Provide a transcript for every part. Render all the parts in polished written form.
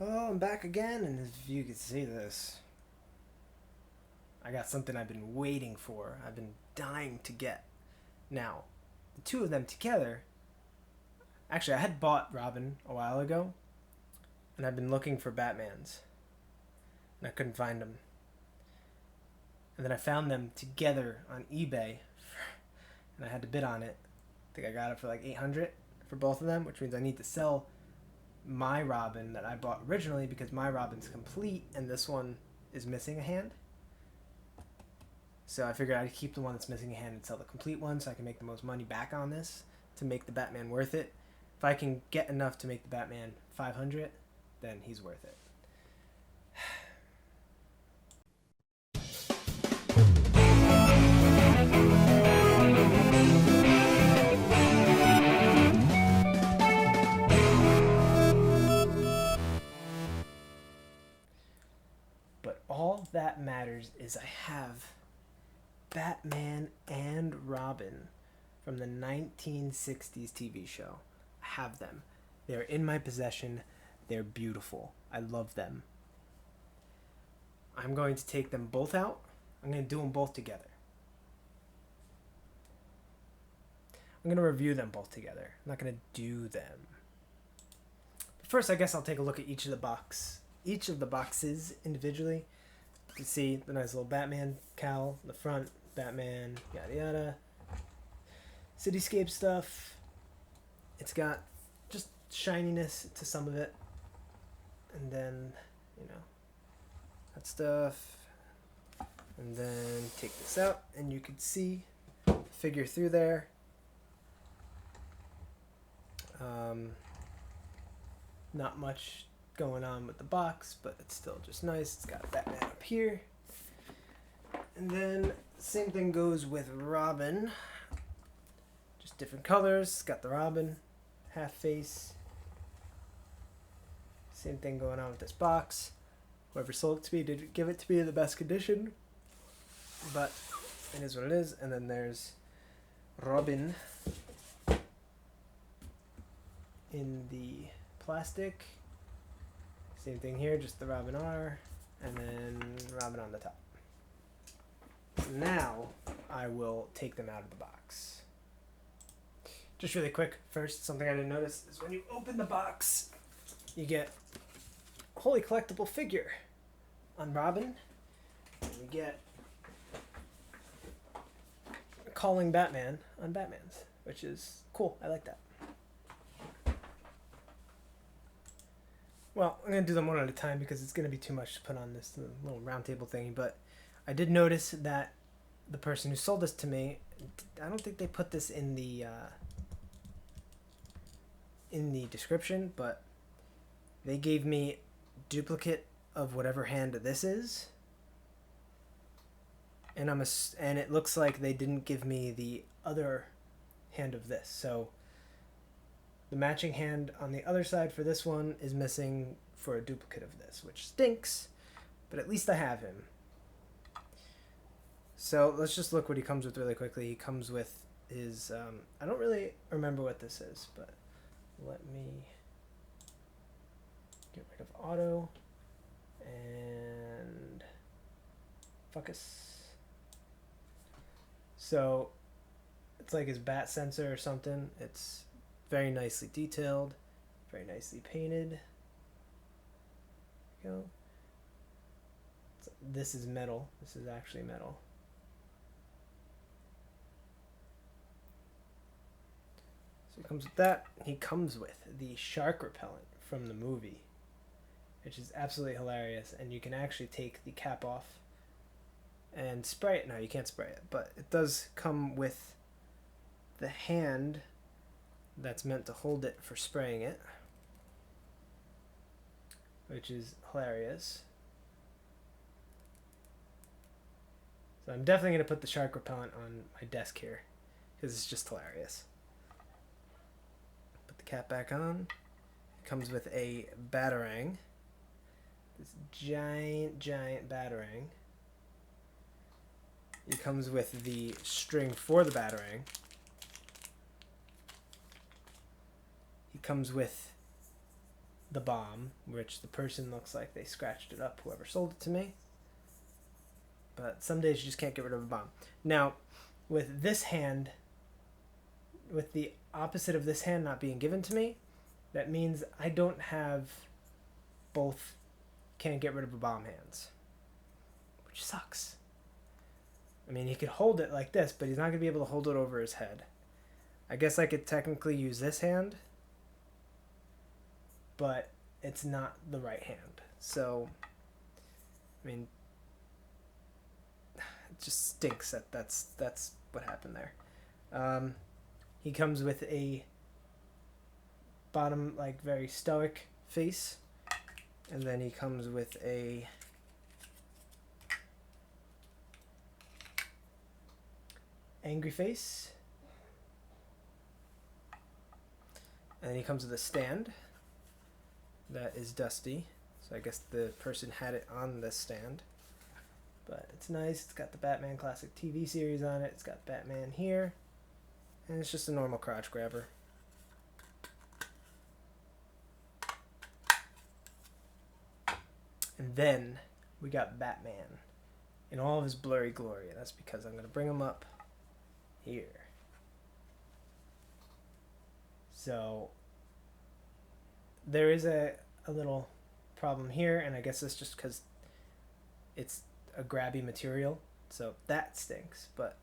Oh, I'm back again, and if you could see this, I got something I've been waiting for. I've been dying to get. Now, the two of them together. Actually, I had bought Robin a while ago, and I've been looking for Batmans, and I couldn't find them. And then I found them together on eBay, and I had to bid on it. I think I got it for like 800 for both of them, which means I need to sell my Robin that I bought originally because my Robin's complete and this one is missing a hand. So I figured I'd keep the one that's missing a hand and sell the complete one so I can make the most money back on this to make the Batman worth it. If I can get enough to make the Batman 500, then he's worth it. But all that matters is I have Batman and Robin from the 1960s TV show. I have them. They're in my possession. They're beautiful. I love them. I'm going to take them both out. I'm going to do them both together. I'm going to review them both together. I'm not going to do them. But first, I guess I'll take a look at each of the boxes individually. You can see the nice little Batman cowl, the front, Batman, yada yada. Cityscape stuff. It's got just shininess to some of it. And then, that stuff. And then take this out and you can see the figure through there. Not much going on with the box, but it's still just nice. It's got Batman up here. And then same thing goes with Robin. Just different colors. It's got the Robin half face. Same thing going on with this box. Whoever sold it to me didn't give it to me in the best condition, but it is what it is. And then there's Robin in the plastic. Same thing here, just the Robin R, and then Robin on the top. Now I will take them out of the box. Just really quick, first, something I didn't notice is when you open the box, you get a Holy Collectible figure on Robin, and you get Calling Batman on Batman's, which is cool. I like that. Well, I'm going to do them one at a time because it's going to be too much to put on this little round table thingy, but I did notice that the person who sold this to me, I don't think they put this in the description, but they gave me duplicate of whatever hand this is, and and it looks like they didn't give me the other hand of this. So the matching hand on the other side for this one is missing for a duplicate of this, which stinks, but at least I have him. So let's just look what he comes with really quickly. He comes with his, I don't really remember what this is, but let me get rid of auto and focus. So it's like his bat sensor or something. It's very nicely detailed, very nicely painted. There you go. This is metal. This is actually metal. So he comes with that. He comes with the shark repellent from the movie, which is absolutely hilarious. And you can actually take the cap off and spray it. No, you can't spray it, but it does come with the hand that's meant to hold it for spraying it, which is hilarious. So I'm definitely going to put the shark repellent on my desk here because it's just hilarious. Put the cap back on. It comes with a batarang. This giant batarang. It comes with the string for the batarang. It comes with the bomb, which the person looks like they scratched it up, whoever sold it to me. But some days you just can't get rid of a bomb. Now, with this hand, with the opposite of this hand not being given to me, that means I don't have both can't get rid of a bomb hands, which sucks. I mean, he could hold it like this, but he's not going to be able to hold it over his head. I guess I could technically use this hand, but it's not the right hand. So, I mean, it just stinks that that's what happened there. He comes with a bottom, like, very stoic face, and then he comes with a angry face, and then he comes with a stand that is dusty, so I guess the person had it on this stand, but it's nice. It's got the Batman Classic TV series on it. It's got Batman here, and it's just a normal crotch grabber. And then we got Batman in all of his blurry glory. That's because I'm going to bring him up here. So there is a little problem here, and I guess it's just because it's a grabby material, so that stinks. But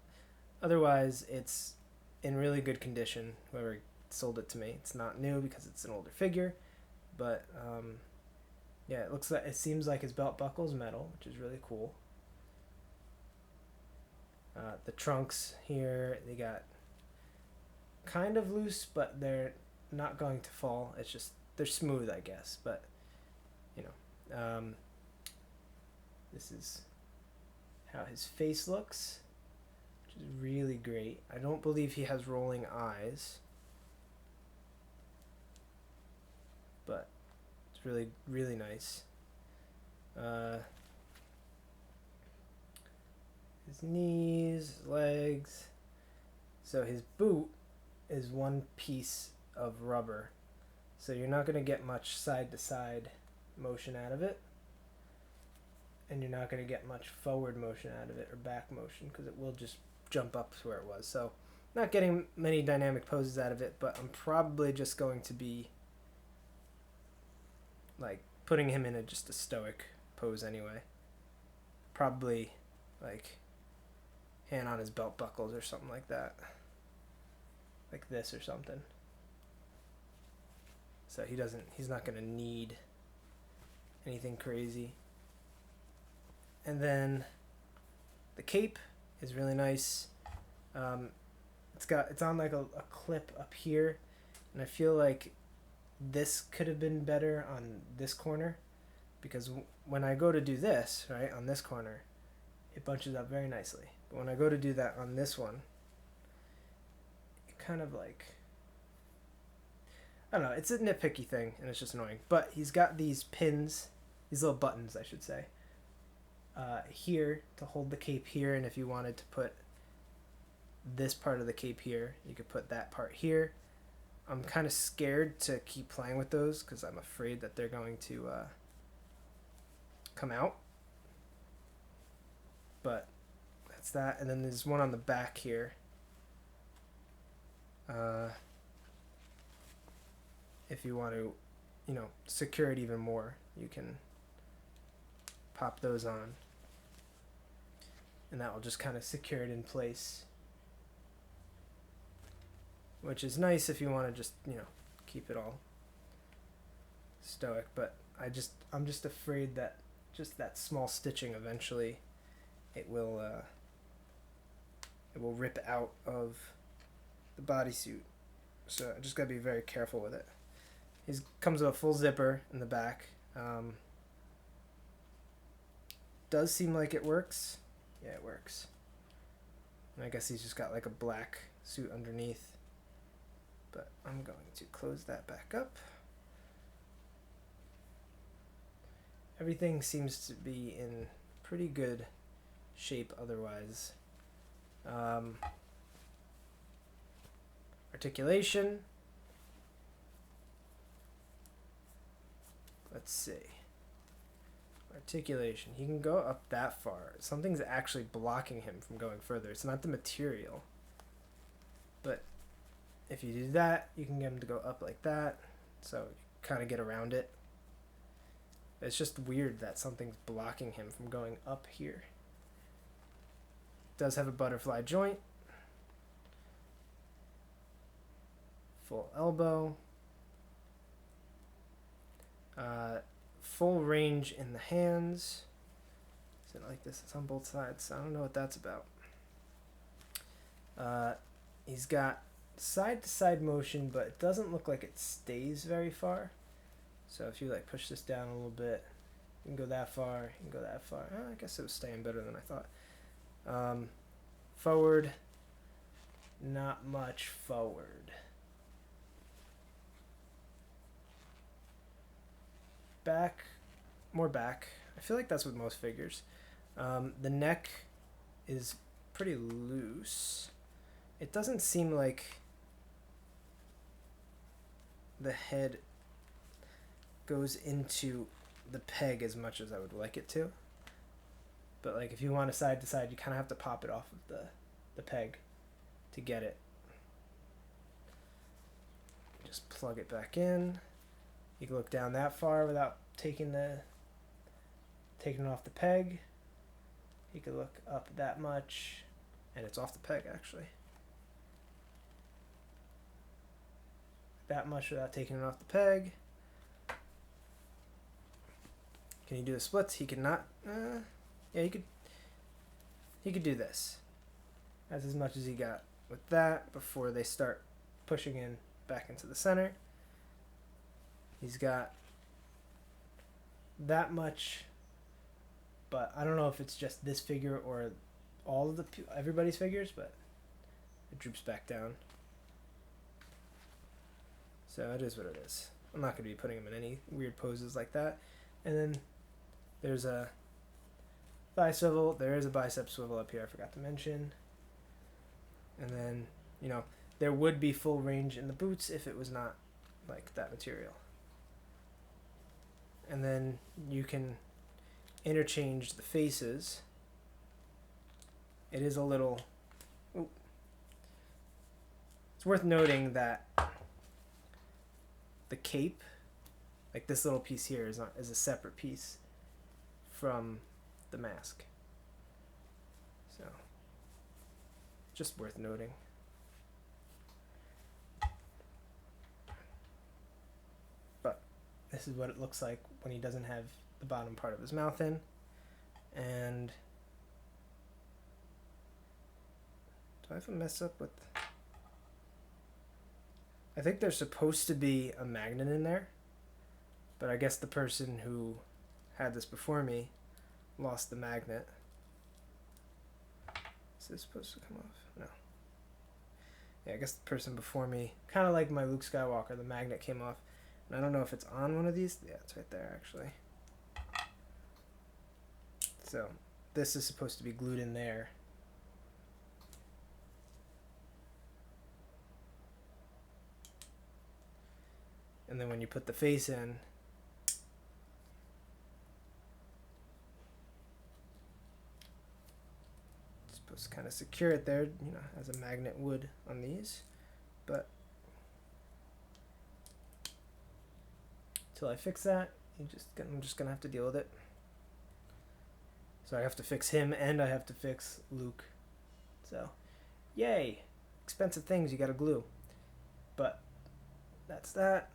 otherwise, it's in really good condition. Whoever sold it to me, it's not new because it's an older figure, but yeah, it seems like his belt buckle is metal, which is really cool. The trunks here, they got kind of loose, but they're not going to fall. It's just they're smooth, I guess. But you know, this is how his face looks, which is really great. I don't believe he has rolling eyes, but it's really, really nice. His knees, legs. So his boot is one piece of rubber, so you're not going to get much side to side motion out of it, and you're not going to get much forward motion out of it or back motion because it will just jump up to where it was. So not getting many dynamic poses out of it, but I'm probably just going to be like putting him in just a stoic pose anyway. Probably like hand on his belt buckles or something like that, like this or something. So he's not going to need anything crazy. And then the cape is really nice. It's on like a clip up here, and I feel like this could have been better on this corner, because when I go to do this, right, on this corner, it bunches up very nicely. But when I go to do that on this one, it kind of like, I don't know, it's a nitpicky thing, and it's just annoying. But he's got these pins, these little buttons, I should say, here to hold the cape here, and if you wanted to put this part of the cape here, you could put that part here. I'm kind of scared to keep playing with those because I'm afraid that they're going to come out. But that's that. And then there's one on the back here. If you want to, secure it even more, you can pop those on. And that will just kind of secure it in place, which is nice if you want to just, keep it all stoic. But I'm just afraid that just that small stitching eventually it will rip out of the bodysuit. So I just gotta be very careful with it. He comes with a full zipper in the back. Does seem like it works. Yeah, it works. And I guess he's just got like a black suit underneath. But I'm going to close that back up. Everything seems to be in pretty good shape otherwise. Articulation. let's see. Articulation. He can go up that far. Something's actually blocking him from going further. It's not the material. But if you do that, you can get him to go up like that. So you kind of get around it. It's just weird that something's blocking him from going up here. Does have a butterfly joint. Full elbow. Full range in the hands. Is it like this? It's on both sides. I don't know what that's about. He's got side-to-side motion, but it doesn't look like it stays very far. So if you like push this down a little bit, you can go that far, you can go that far. I guess it was staying better than I thought. Forward, not much forward. Back, more back. I feel like that's with most figures. The neck is pretty loose. It doesn't seem like the head goes into the peg as much as I would like it to. But like if you want a side to side, you kind of have to pop it off of the peg to get it. Just plug it back in. You can look down that far without taking it off the peg. You can look up that much, and it's off the peg actually. That much without taking it off the peg. Can he do the splits? He cannot. Yeah, he could do this. That's as much as he got with that before they start pushing in back into the center. He's got that much, but I don't know if it's just this figure or all of everybody's figures, but it droops back down. So it is what it is. I'm not going to be putting him in any weird poses like that. And then there's a thigh swivel. There is a bicep swivel up here I forgot to mention. And then, you know, there would be full range in the boots if it was not like that material. And then you can interchange the faces. It is a little... Ooh. It's worth noting that the cape, like this little piece here, is a separate piece from the mask. So, just worth noting. But this is what it looks like when he doesn't have the bottom part of his mouth in. And do I have a mess up with... I think there's supposed to be a magnet in there, but I guess the person who had this before me lost the magnet. Is this supposed to come off? No. Yeah, I guess the person before me, kind of like my Luke Skywalker, the magnet came off. And I don't know if it's on one of these. Yeah, it's right there, actually. So, this is supposed to be glued in there. And then when you put the face in, it's supposed to kind of secure it there, you know, as a magnet would on these. But until I fix that, I'm just gonna have to deal with it. So I have to fix him and I have to fix Luke. So, yay! Expensive things you gotta glue. But that's that.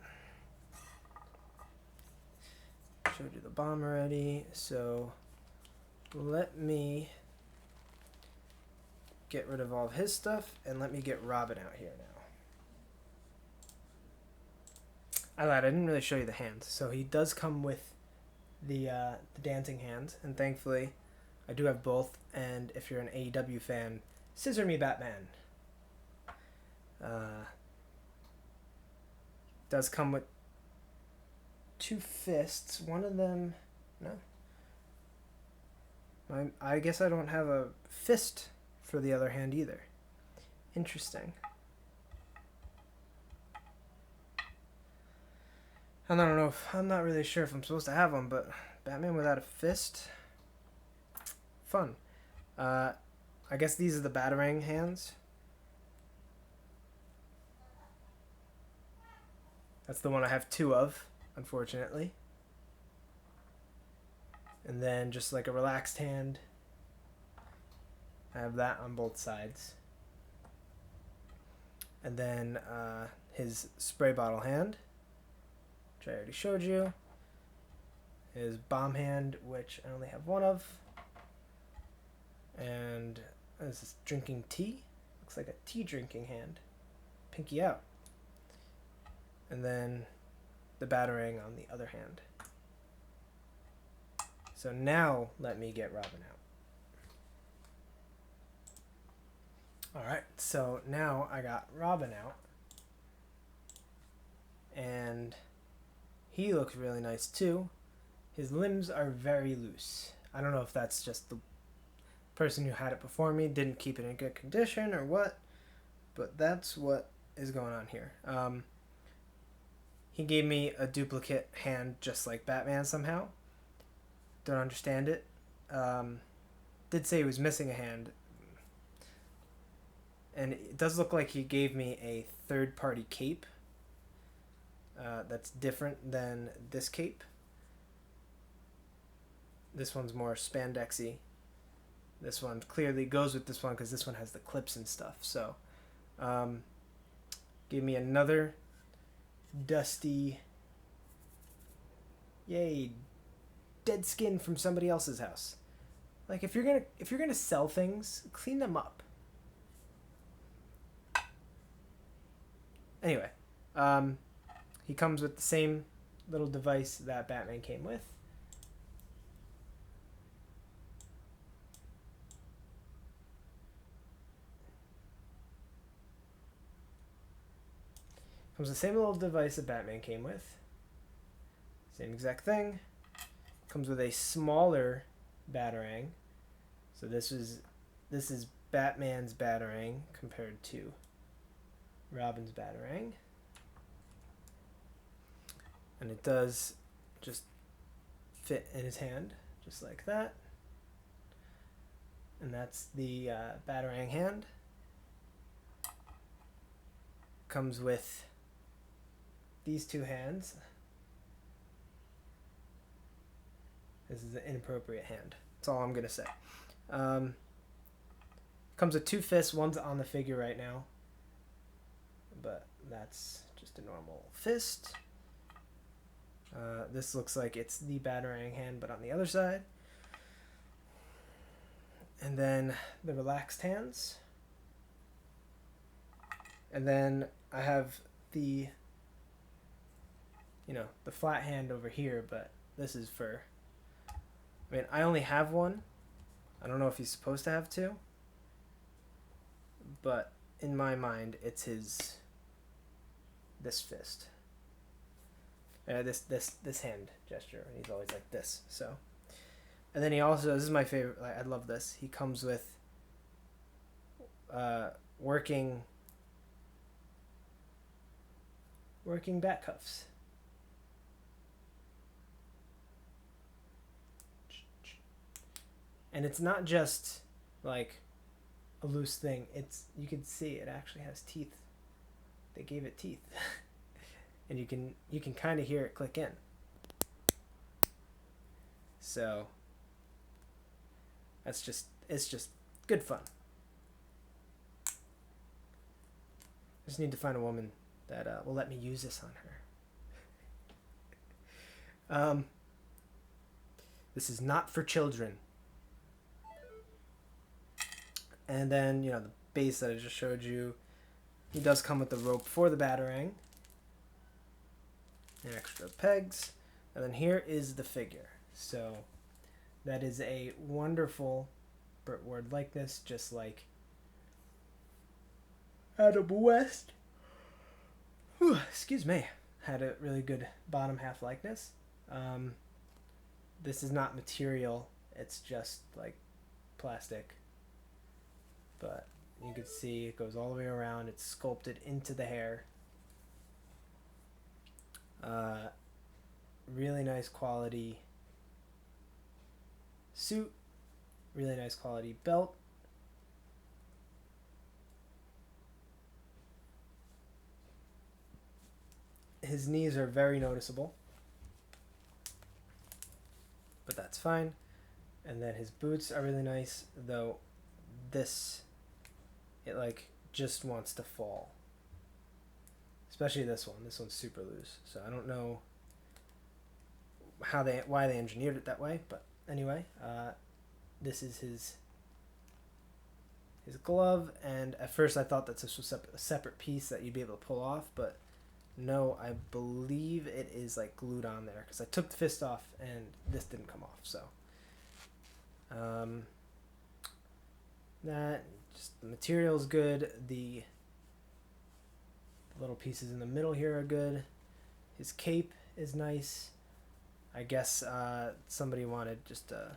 Showed you the bomb already, so let me get rid of all of his stuff and let me get Robin out here now. I lied, I didn't really show you the hands. So he does come with the dancing hands, and thankfully I do have both. And if you're an AEW fan, scissor me Batman. Does come with 2 fists. One of them, no. I guess I don't have a fist for the other hand either. Interesting. I don't know if I'm not really sure if I'm supposed to have one, but Batman without a fist, fun. Uh, I guess these are the Batarang hands. That's the one I have two of, unfortunately. And then just like a relaxed hand, I have that on both sides. And then his spray bottle hand, which I already showed you. His bomb hand, which I only have one of. And this is drinking tea. Looks like a tea drinking hand. Pinky out. And then the Batarang on the other hand. So now let me get Robin out. Alright, so now I got Robin out. And he looks really nice too. His limbs are very loose. I don't know if that's just the person who had it before me didn't keep it in good condition or what, but that's what is going on here. He gave me a duplicate hand just like Batman somehow. Don't understand it. Did say he was missing a hand. And it does look like he gave me a third-party cape that's different than this cape. This one's more spandexy. This one clearly goes with this one because this one has the clips and stuff. So, gave me another dusty, yay, dead skin from somebody else's house. Like if you're gonna sell things, clean them up. Anyway, he comes with the same little device that Batman came with. Comes the same little device that Batman came with. Same exact thing. Comes with a smaller Batarang. So this is Batman's Batarang compared to Robin's Batarang. And it does just fit in his hand, just like that. And that's the Batarang hand. Comes with these two hands. This is an inappropriate hand. That's all I'm going to say. Comes with two fists. One's on the figure right now. But that's just a normal fist. This looks like it's the Batarang hand, but on the other side. And then the relaxed hands. And then I have the, the flat hand over here, but this is for, I only have one. I don't know if he's supposed to have two. But in my mind, it's this fist. This hand gesture, and he's always like this. So, and then he also, this is my favorite. I love this. He comes with working bat cuffs. And it's not just like a loose thing. You can see it actually has teeth. They gave it teeth. And you can kind of hear it click in. So it's just good fun. I just need to find a woman that will let me use this on her. This is not for children. And then, the base that I just showed you, he does come with the rope for the Batarang. And extra pegs. And then here is the figure. So that is a wonderful Burt Ward likeness, just like Adam West. Whew, excuse me. Had a really good bottom half likeness. This is not material. It's just like plastic. But you can see it goes all the way around. It's sculpted into the hair. really nice quality suit, really nice quality belt. His knees are very noticeable, but that's fine. And then his boots are really nice, though this, it like just wants to fall. Especially this one. This one's super loose. So I don't know why they engineered it that way, but anyway, this is his glove, and at first I thought that this was a separate piece that you'd be able to pull off, but no, I believe it is like glued on there because I took the fist off and this didn't come off. So that, just the material is good. The little pieces in the middle here are good. His cape is nice. I guess somebody wanted just a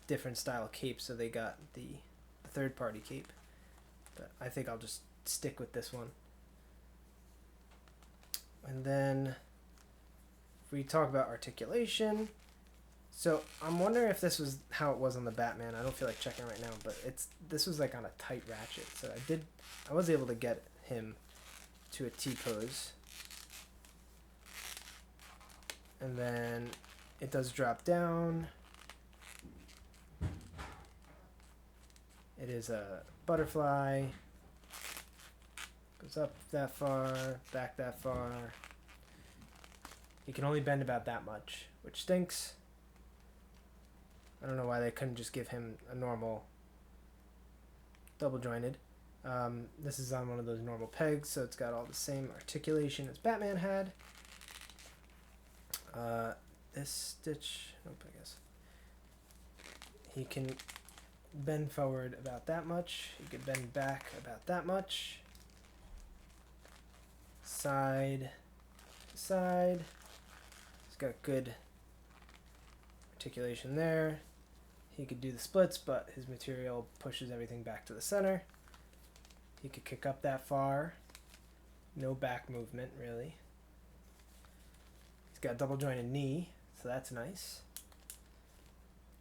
different style of cape, so they got the third-party cape. But I think I'll just stick with this one. And then if we talk about articulation, so I'm wondering if this was how it was on the Batman. I don't feel like checking right now, but this was like on a tight ratchet. So I was able to get him to a T-pose. And then it does drop down. It is a butterfly. Goes up that far, back that far. He can only bend about that much, which stinks. I don't know why they couldn't just give him a normal double jointed. This is on one of those normal pegs, so it's got all the same articulation as Batman had. This stitch, nope, I guess. He can bend forward about that much. He can bend back about that much. Side to side. He's got good articulation there. He could do the splits, but his material pushes everything back to the center. He could kick up that far. No back movement, really. He's got double jointed knee, so that's nice.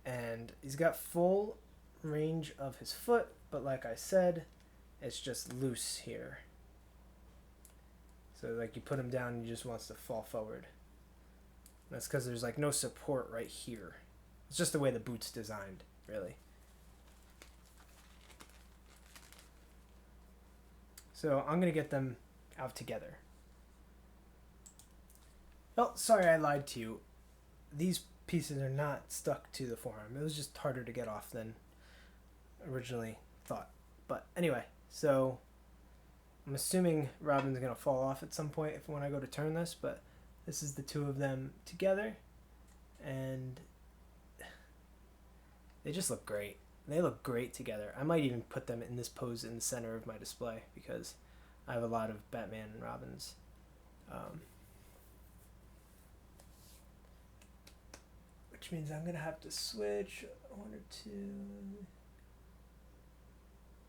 And he's got full range of his foot, but like I said, it's just loose here. So like you put him down and he just wants to fall forward. And that's because there's like no support right here. It's just the way the boot's designed, really. So I'm going to get them out together. Well, sorry I lied to you. These pieces are not stuck to the forearm. It was just harder to get off than originally thought. But anyway, so I'm assuming Robin's going to fall off at some point when I go to turn this, but this is the two of them together, and they just look great. They look great together. I might even put them in this pose in the center of my display because I have a lot of Batman and Robins. Which means I'm going to have to switch one or two.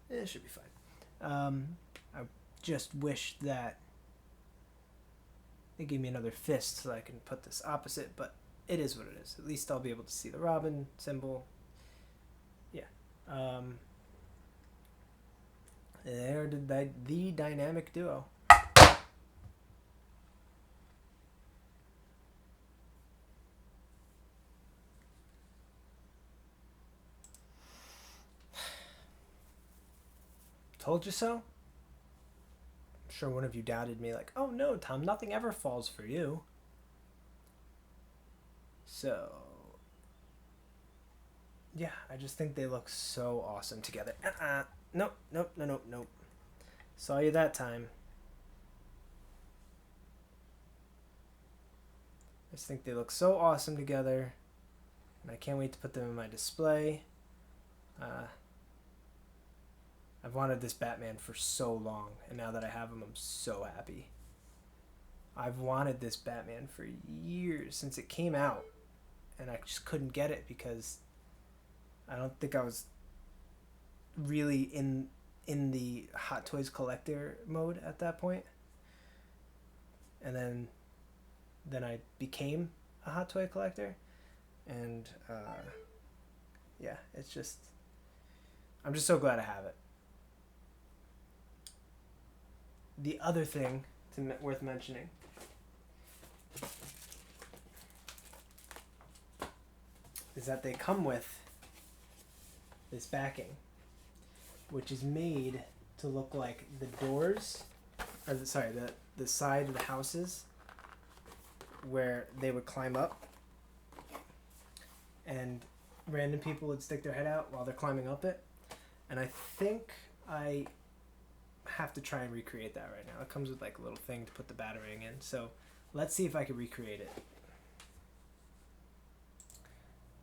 It should be fine. I just wish that they gave me another fist so I can put this opposite, but it is what it is. At least I'll be able to see the Robin symbol. Yeah. There did the dynamic duo. Told you so? I'm sure one of you doubted me, like, oh no, Tom, nothing ever falls for you. So, yeah, I just think they look so awesome together. Nope. Saw you that time. I just think they look so awesome together, and I can't wait to put them in my display. I've wanted this Batman for so long, and now that I have him, I'm so happy. I've wanted this Batman for years, since it came out, and I just couldn't get it because I don't think I was really in the HotToys collector mode at that point. And then then I became a Hot Toy collector, and yeah, it's just, I'm just so glad I have it. The other thing worth mentioning is that they come with this backing, which is made to look like the doors, or the side of the houses where they would climb up, and random people would stick their head out while they're climbing up it. And I think I have to try and recreate that right now. It comes with like a little thing to put the batarang in, so let's see if I can recreate it.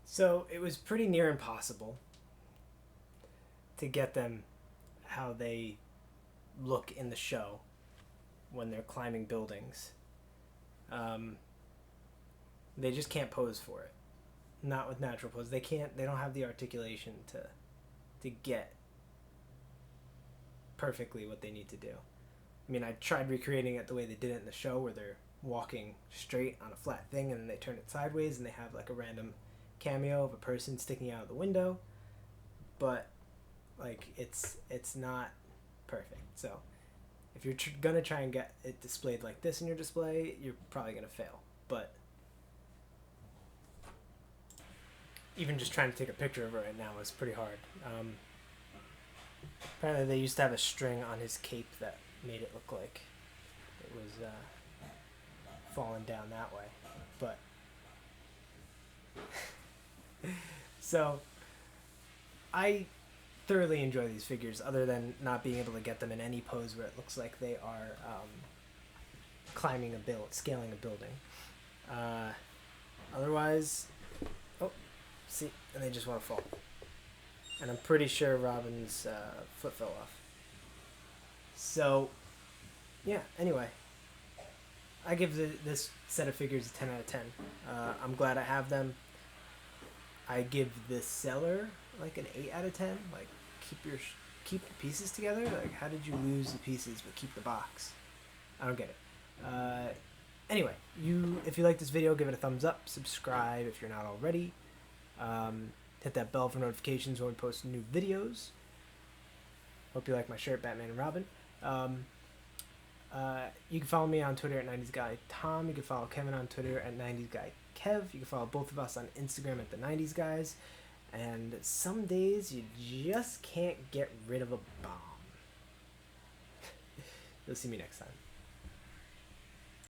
So it was pretty near impossible to get them how they look in the show when they're climbing buildings. They just can't pose for it. Not with natural pose. They don't have the articulation to get perfectly what they need to do. I mean, I tried recreating it the way they did it in the show, where they're walking straight on a flat thing and then they turn it sideways and they have like a random cameo of a person sticking out of the window, but like it's not perfect. So if you're gonna try and get it displayed like this in your display, you're probably gonna fail. But even just trying to take a picture of it right now is pretty hard. Apparently they used to have a string on his cape that made it look like it was falling down that way. But so I thoroughly enjoy these figures, other than not being able to get them in any pose where it looks like they are scaling a building. Otherwise, oh, see, and they just want to fall. And I'm pretty sure Robin's foot fell off. So, yeah, anyway. I give this set of figures a 10 out of 10. I'm glad I have them. I give the seller like an 8 out of 10. Like, keep the pieces together. Like, how did you lose the pieces but keep the box? I don't get it. Anyway, if you like this video, give it a thumbs up. Subscribe if you're not already. Hit that bell for notifications when we post new videos. Hope you like my shirt, Batman and Robin. You can follow me on Twitter at 90sGuyTom. You can follow Kevin on Twitter at 90sGuyKev. You can follow both of us on Instagram at the 90sguys. And some days you just can't get rid of a bomb. You'll see me next time.